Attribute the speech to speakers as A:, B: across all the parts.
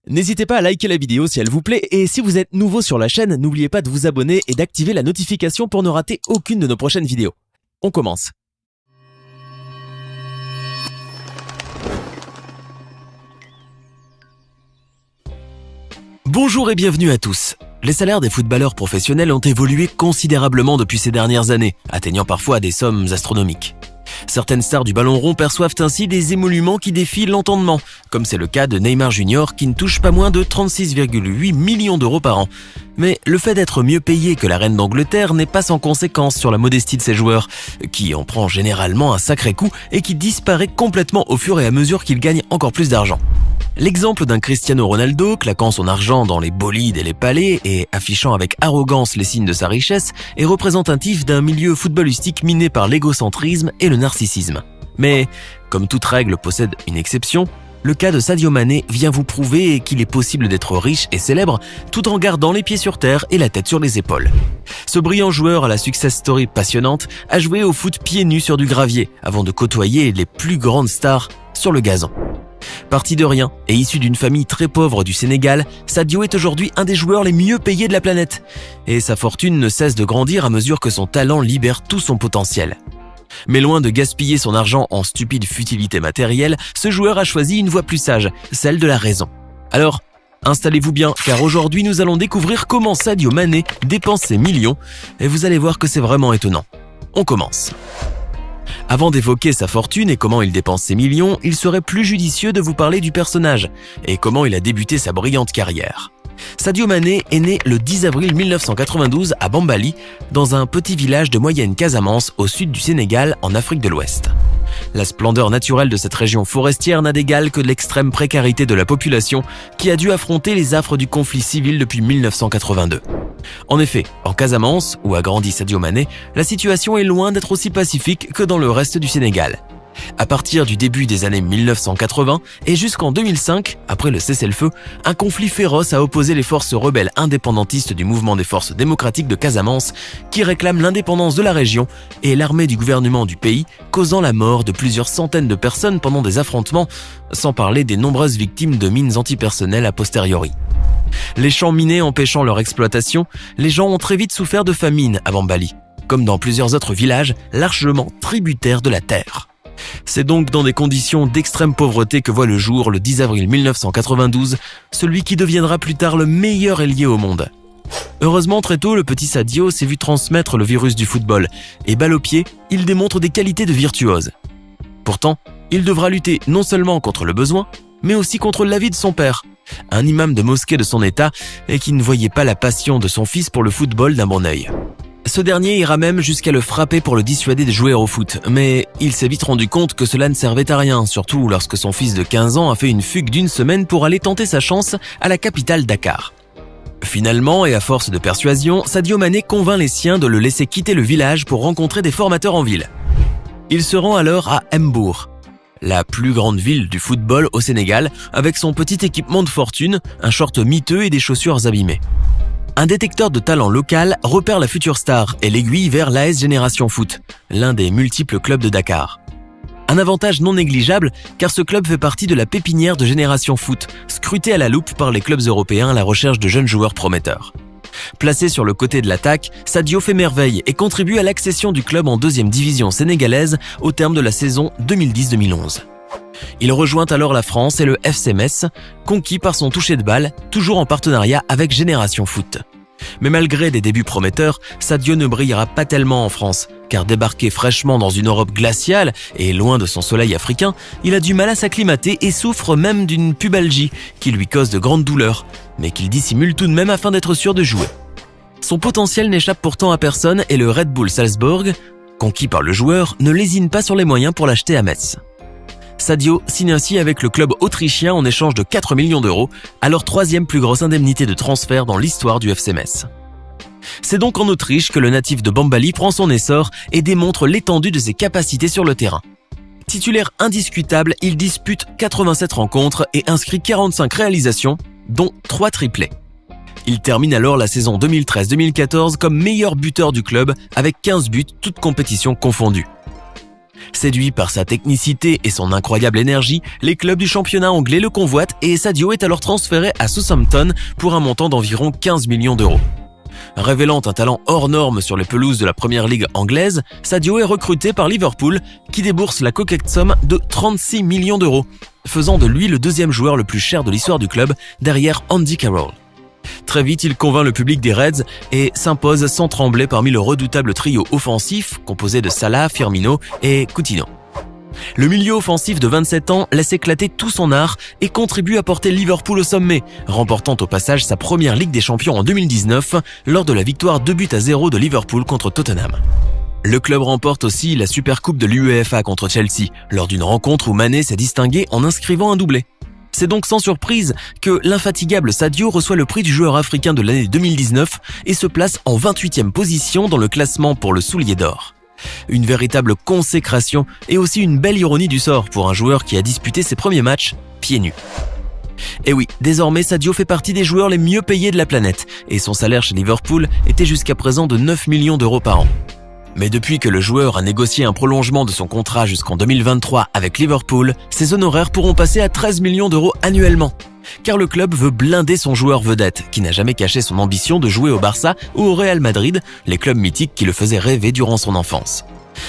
A: N'hésitez pas à liker la vidéo si elle vous plaît et si vous êtes nouveau sur la chaîne, n'oubliez pas de vous abonner et d'activer la notification pour ne rater aucune de nos prochaines vidéos. On commence. Bonjour et bienvenue à tous. Les salaires des footballeurs professionnels ont évolué considérablement depuis ces dernières années, atteignant parfois des sommes astronomiques. Certaines stars du ballon rond perçoivent ainsi des émoluments qui défient l'entendement, comme c'est le cas de Neymar Jr. qui ne touche pas moins de 36,8 millions d'euros par an. Mais le fait d'être mieux payé que la reine d'Angleterre n'est pas sans conséquence sur la modestie de ces joueurs, qui en prend généralement un sacré coup et qui disparaît complètement au fur et à mesure qu'ils gagnent encore plus d'argent. L'exemple d'un Cristiano Ronaldo claquant son argent dans les bolides et les palais et affichant avec arrogance les signes de sa richesse est représentatif d'un milieu footballistique miné par l'égocentrisme et le narcissisme. Mais, comme toute règle possède une exception, le cas de Sadio Mané vient vous prouver qu'il est possible d'être riche et célèbre tout en gardant les pieds sur terre et la tête sur les épaules. Ce brillant joueur à la success story passionnante a joué au foot pieds nus sur du gravier avant de côtoyer les plus grandes stars sur le gazon. Parti de rien et issu d'une famille très pauvre du Sénégal, Sadio est aujourd'hui un des joueurs les mieux payés de la planète. Et sa fortune ne cesse de grandir à mesure que son talent libère tout son potentiel. Mais loin de gaspiller son argent en stupides futilités matérielles, ce joueur a choisi une voie plus sage, celle de la raison. Alors, installez-vous bien, car aujourd'hui nous allons découvrir comment Sadio Mané dépense ses millions, et vous allez voir que c'est vraiment étonnant. On commence. Avant d'évoquer sa fortune et comment il dépense ses millions, il serait plus judicieux de vous parler du personnage et comment il a débuté sa brillante carrière. Sadio Mané est né le 10 avril 1992 à Bambali, dans un petit village de Moyenne Casamance au sud du Sénégal en Afrique de l'Ouest. La splendeur naturelle de cette région forestière n'a d'égal que l'extrême précarité de la population qui a dû affronter les affres du conflit civil depuis 1982. En effet, en Casamance, où a grandi Sadio Mané, la situation est loin d'être aussi pacifique que dans le reste du Sénégal. À partir du début des années 1980 et jusqu'en 2005, après le cessez-le-feu, un conflit féroce a opposé les forces rebelles indépendantistes du mouvement des forces démocratiques de Casamance qui réclament l'indépendance de la région et l'armée du gouvernement du pays, causant la mort de plusieurs centaines de personnes pendant des affrontements, sans parler des nombreuses victimes de mines antipersonnelles a posteriori. Les champs minés empêchant leur exploitation, les gens ont très vite souffert de famine à Bambali, comme dans plusieurs autres villages largement tributaires de la terre. C'est donc dans des conditions d'extrême pauvreté que voit le jour, le 10 avril 1992, celui qui deviendra plus tard le meilleur ailier au monde. Heureusement, très tôt, le petit Sadio s'est vu transmettre le virus du football, et balle au pied, il démontre des qualités de virtuose. Pourtant, il devra lutter non seulement contre le besoin, mais aussi contre l'avis de son père, un imam de mosquée de son état et qui ne voyait pas la passion de son fils pour le football d'un bon œil. Ce dernier ira même jusqu'à le frapper pour le dissuader de jouer au foot, mais il s'est vite rendu compte que cela ne servait à rien, surtout lorsque son fils de 15 ans a fait une fugue d'une semaine pour aller tenter sa chance à la capitale Dakar. Finalement, et à force de persuasion, Sadio Mané convainc les siens de le laisser quitter le village pour rencontrer des formateurs en ville. Il se rend alors à Mbour, la plus grande ville du football au Sénégal, avec son petit équipement de fortune, un short miteux et des chaussures abîmées. Un détecteur de talent local repère la future star et l'aiguille vers l'AS Génération Foot, l'un des multiples clubs de Dakar. Un avantage non négligeable car ce club fait partie de la pépinière de Génération Foot, scrutée à la loupe par les clubs européens à la recherche de jeunes joueurs prometteurs. Placé sur le côté de l'attaque, Sadio fait merveille et contribue à l'accession du club en 2e division sénégalaise au terme de la saison 2010-2011. Il rejoint alors la France et le FC Metz, conquis par son toucher de balle, toujours en partenariat avec Génération Foot. Mais malgré des débuts prometteurs, Sadio ne brillera pas tellement en France, car débarqué fraîchement dans une Europe glaciale et loin de son soleil africain, il a du mal à s'acclimater et souffre même d'une pubalgie qui lui cause de grandes douleurs, mais qu'il dissimule tout de même afin d'être sûr de jouer. Son potentiel n'échappe pourtant à personne et le Red Bull Salzbourg, conquis par le joueur, ne lésine pas sur les moyens pour l'acheter à Metz. Sadio signe ainsi avec le club autrichien en échange de 4 millions d'euros, alors 3e plus grosse indemnité de transfert dans l'histoire du FC Metz. C'est donc en Autriche que le natif de Bambali prend son essor et démontre l'étendue de ses capacités sur le terrain. Titulaire indiscutable, il dispute 87 rencontres et inscrit 45 réalisations, dont 3 triplés. Il termine alors la saison 2013-2014 comme meilleur buteur du club avec 15 buts, toutes compétitions confondues. Séduit par sa technicité et son incroyable énergie, les clubs du championnat anglais le convoitent et Sadio est alors transféré à Southampton pour un montant d'environ 15 millions d'euros. Révélant un talent hors norme sur les pelouses de la première ligue anglaise, Sadio est recruté par Liverpool qui débourse la coquette somme de 36 millions d'euros, faisant de lui le deuxième joueur le plus cher de l'histoire du club derrière Andy Carroll. Très vite, il convainc le public des Reds et s'impose sans trembler parmi le redoutable trio offensif composé de Salah, Firmino et Coutinho. Le milieu offensif de 27 ans laisse éclater tout son art et contribue à porter Liverpool au sommet, remportant au passage sa première Ligue des Champions en 2019 lors de la victoire 2-0 de Liverpool contre Tottenham. Le club remporte aussi la Supercoupe de l'UEFA contre Chelsea lors d'une rencontre où Mané s'est distingué en inscrivant un doublé. C'est donc sans surprise que l'infatigable Sadio reçoit le prix du joueur africain de l'année 2019 et se place en 28e position dans le classement pour le soulier d'or. Une véritable consécration et aussi une belle ironie du sort pour un joueur qui a disputé ses premiers matchs pieds nus. Et oui, désormais Sadio fait partie des joueurs les mieux payés de la planète et son salaire chez Liverpool était jusqu'à présent de 9 millions d'euros par an. Mais depuis que le joueur a négocié un prolongement de son contrat jusqu'en 2023 avec Liverpool, ses honoraires pourront passer à 13 millions d'euros annuellement. Car le club veut blinder son joueur vedette, qui n'a jamais caché son ambition de jouer au Barça ou au Real Madrid, les clubs mythiques qui le faisaient rêver durant son enfance.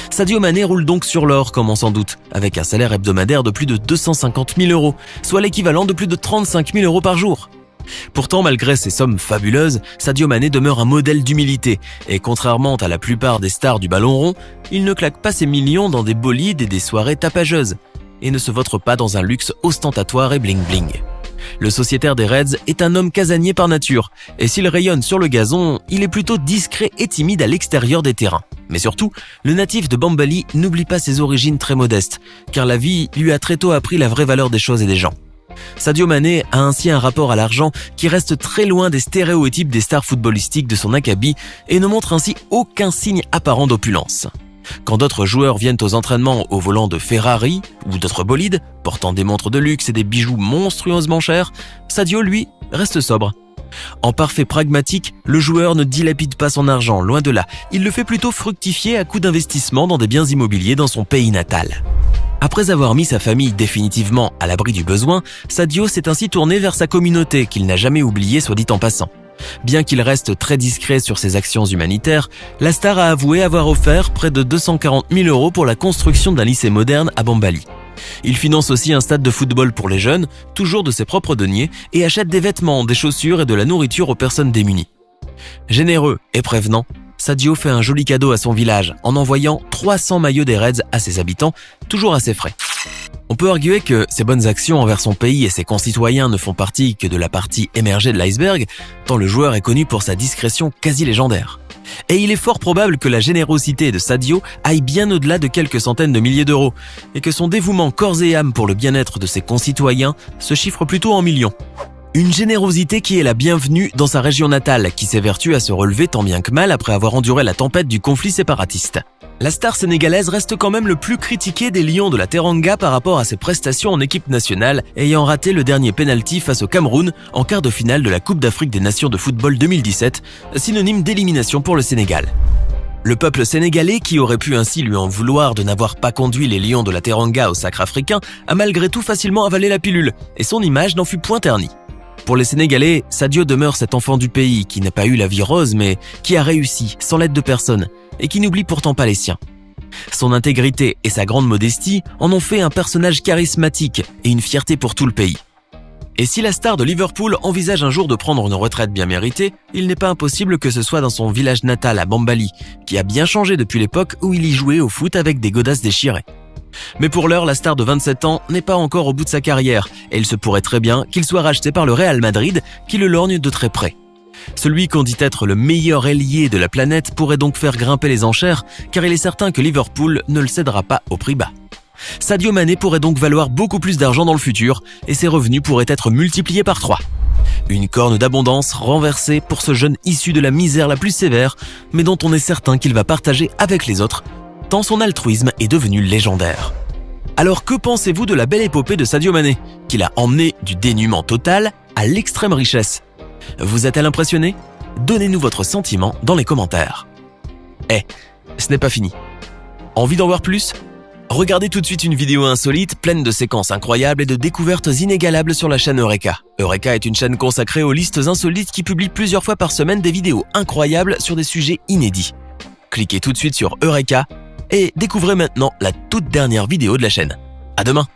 A: Sadio Mané roule donc sur l'or, comme on s'en doute, avec un salaire hebdomadaire de plus de 250 000 euros, soit l'équivalent de plus de 35 000 euros par jour. Pourtant, malgré ces sommes fabuleuses, Sadio Mané demeure un modèle d'humilité et contrairement à la plupart des stars du ballon rond, il ne claque pas ses millions dans des bolides et des soirées tapageuses et ne se vautre pas dans un luxe ostentatoire et bling-bling. Le sociétaire des Reds est un homme casanier par nature et s'il rayonne sur le gazon, il est plutôt discret et timide à l'extérieur des terrains. Mais surtout, le natif de Bambali n'oublie pas ses origines très modestes car la vie lui a très tôt appris la vraie valeur des choses et des gens. Sadio Mané a ainsi un rapport à l'argent qui reste très loin des stéréotypes des stars footballistiques de son acabit et ne montre ainsi aucun signe apparent d'opulence. Quand d'autres joueurs viennent aux entraînements au volant de Ferrari ou d'autres bolides, portant des montres de luxe et des bijoux monstrueusement chers, Sadio, lui, reste sobre. En parfait pragmatique, le joueur ne dilapide pas son argent, loin de là. Il le fait plutôt fructifier à coups d'investissement dans des biens immobiliers dans son pays natal. Après avoir mis sa famille définitivement à l'abri du besoin, Sadio s'est ainsi tourné vers sa communauté qu'il n'a jamais oubliée, soit dit en passant. Bien qu'il reste très discret sur ses actions humanitaires, la star a avoué avoir offert près de 240 000 euros pour la construction d'un lycée moderne à Bambali. Il finance aussi un stade de football pour les jeunes, toujours de ses propres deniers, et achète des vêtements, des chaussures et de la nourriture aux personnes démunies. Généreux et prévenant, Sadio fait un joli cadeau à son village en envoyant 300 maillots des Reds à ses habitants, toujours à ses frais. On peut arguer que ses bonnes actions envers son pays et ses concitoyens ne font partie que de la partie émergée de l'iceberg, tant le joueur est connu pour sa discrétion quasi légendaire. Et il est fort probable que la générosité de Sadio aille bien au-delà de quelques centaines de milliers d'euros, et que son dévouement corps et âme pour le bien-être de ses concitoyens se chiffre plutôt en millions. Une générosité qui est la bienvenue dans sa région natale, qui s'évertue à se relever tant bien que mal après avoir enduré la tempête du conflit séparatiste. La star sénégalaise reste quand même le plus critiqué des Lions de la Teranga par rapport à ses prestations en équipe nationale, ayant raté le dernier penalty face au Cameroun en quart de finale de la Coupe d'Afrique des Nations de football 2017, synonyme d'élimination pour le Sénégal. Le peuple sénégalais, qui aurait pu ainsi lui en vouloir de n'avoir pas conduit les Lions de la Teranga au sacre africain, a malgré tout facilement avalé la pilule, et son image n'en fut point ternie. Pour les Sénégalais, Sadio demeure cet enfant du pays qui n'a pas eu la vie rose mais qui a réussi sans l'aide de personne et qui n'oublie pourtant pas les siens. Son intégrité et sa grande modestie en ont fait un personnage charismatique et une fierté pour tout le pays. Et si la star de Liverpool envisage un jour de prendre une retraite bien méritée, il n'est pas impossible que ce soit dans son village natal à Bambali, qui a bien changé depuis l'époque où il y jouait au foot avec des godasses déchirées. Mais pour l'heure, la star de 27 ans n'est pas encore au bout de sa carrière et il se pourrait très bien qu'il soit racheté par le Real Madrid qui le lorgne de très près. Celui qu'on dit être le meilleur ailier de la planète pourrait donc faire grimper les enchères car il est certain que Liverpool ne le cédera pas au prix bas. Sadio Mané pourrait donc valoir beaucoup plus d'argent dans le futur et ses revenus pourraient être multipliés par 3. Une corne d'abondance renversée pour ce jeune issu de la misère la plus sévère mais dont on est certain qu'il va partager avec les autres tant son altruisme est devenu légendaire. Alors que pensez-vous de la belle épopée de Sadio Mané, qui l'a emmené du dénuement total à l'extrême richesse? Vous a-t-elle impressionné? Donnez-nous votre sentiment dans les commentaires. Ce n'est pas fini. Envie d'en voir plus? Regardez tout de suite une vidéo insolite, pleine de séquences incroyables et de découvertes inégalables sur la chaîne Eureka. Eureka est une chaîne consacrée aux listes insolites qui publie plusieurs fois par semaine des vidéos incroyables sur des sujets inédits. Cliquez tout de suite sur Eureka et découvrez maintenant la toute dernière vidéo de la chaîne. À demain!